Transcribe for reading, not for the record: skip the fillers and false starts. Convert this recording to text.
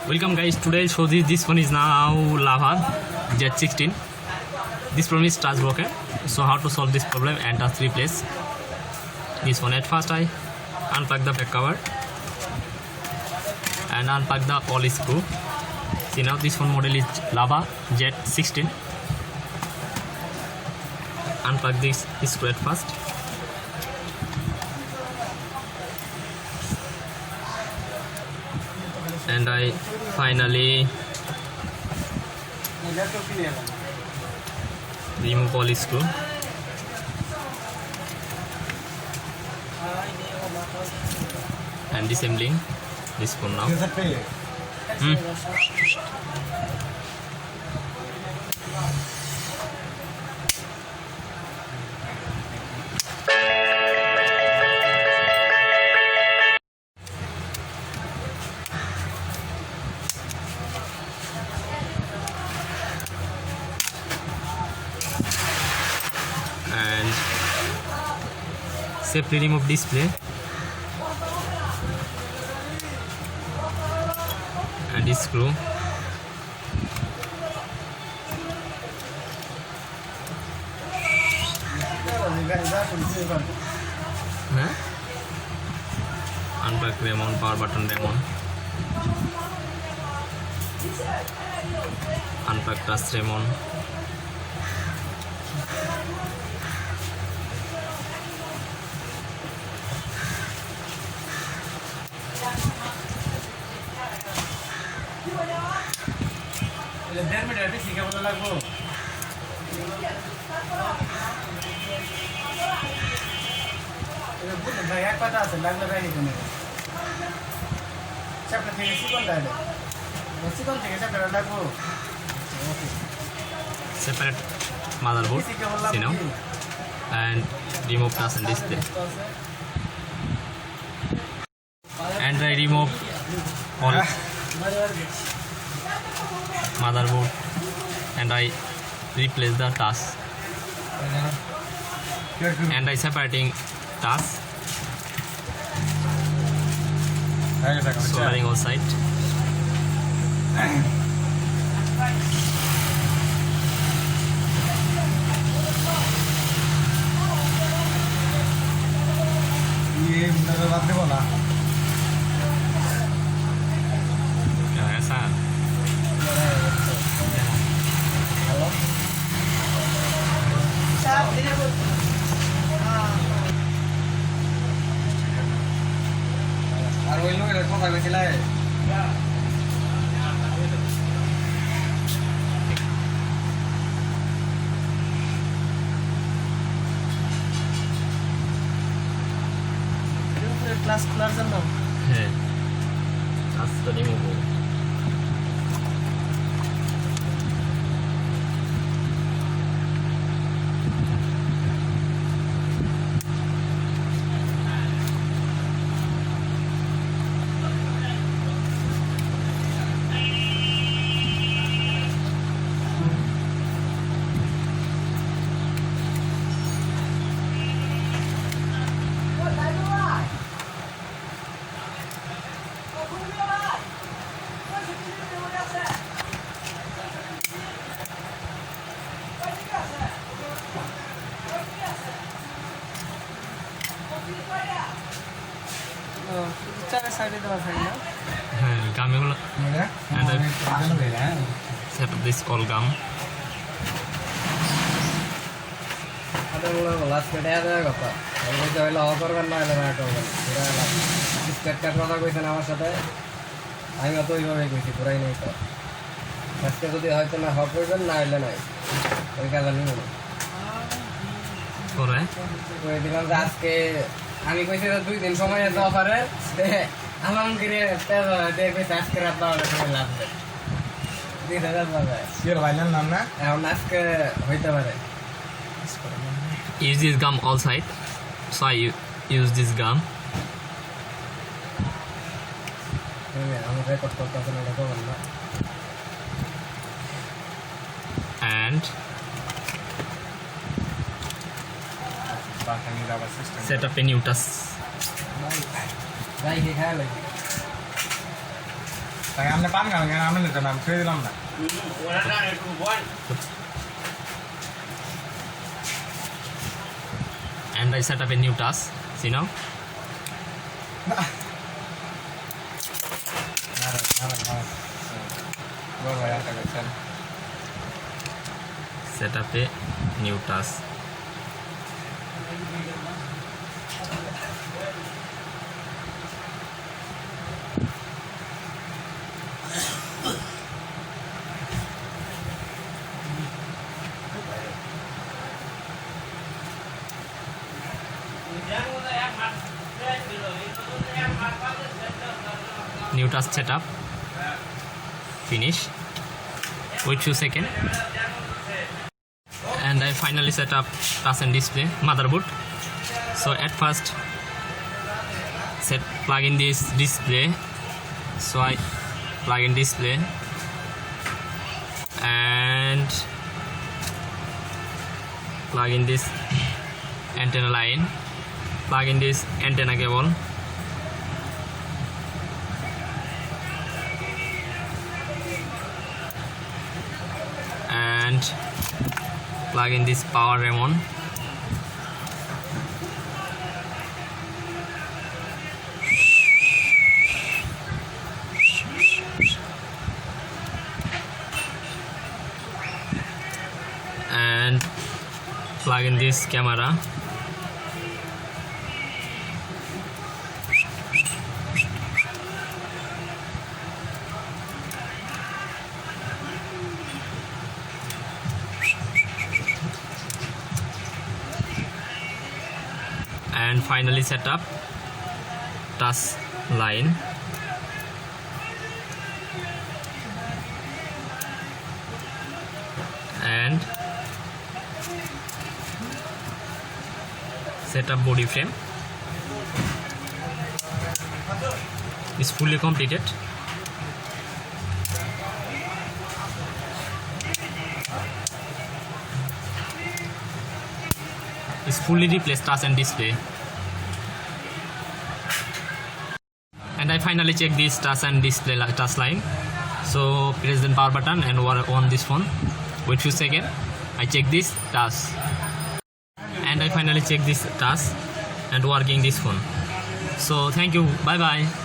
Welcome guys, today I'll show this one is now lava Z16. This problem is touch broken, so how to solve this problem and touch replace this one. At first I unplug the back cover and unplug the all screw. See, now this one model is lava Z16. Unplug this screw at first. And I finally remove all screw and disassembling this one now. And safely remove display and this screw. Unplug remote, power button remote, unplug touch remote. Separate motherboard, see now, and remove touch and display. And I remove all motherboard and I replace the touch and I separating touch, soldering all side. Class খোলার জন্য হ্যাঁ আজকে remove সাইডে দেওয়া থাকে না হ্যাঁ গামগুলো and I set up this all gum. Last কেটে দেওয়া কথা হইলে হ করবেন না হলে না করবেন স্কেটটার কথা কইছেন আমার সাথে আমি তো ওইভাবেই কইছি পুরাই নেই তো আজকে যদি হয়তো না হ করবেন না হইলে নাই ওই কাজ আমি মনে করে কই দিলাম যে আজকে আমি কইছি 2 দিন সময় আছে অফারে আলমগীরে দেখবে আজকে রাত 12টায় লাগবে 2000 টাকা Your violin নাম না এখন আজকে হইতে পারে use this gum all side, so I use this gum আমি রেকর্ড করতেছি না এটা করবেন না and set up a new touch. Đây thì khai là তাই আপনি পান কেন কেন আমি নিতে নাম ছেড়ে দিলাম না And I set up a new task. See now? Set up a new task. New task setup. Finish. Wait few seconds. And I finally set up touch and display motherboard. So at first plug in this display. So I plug in display and plug in this antenna line, plug in this antenna cable, and plug in this power remote, and plug in this camera, and finally set up touch line. And set up body frame. Is fully completed. Is fully replaced touch and display. And I finally check this touch and display touch line. So press the power button and on this phone. Wait few seconds. I check this task. And I finally check this task and working this phone. So thank you. Bye bye.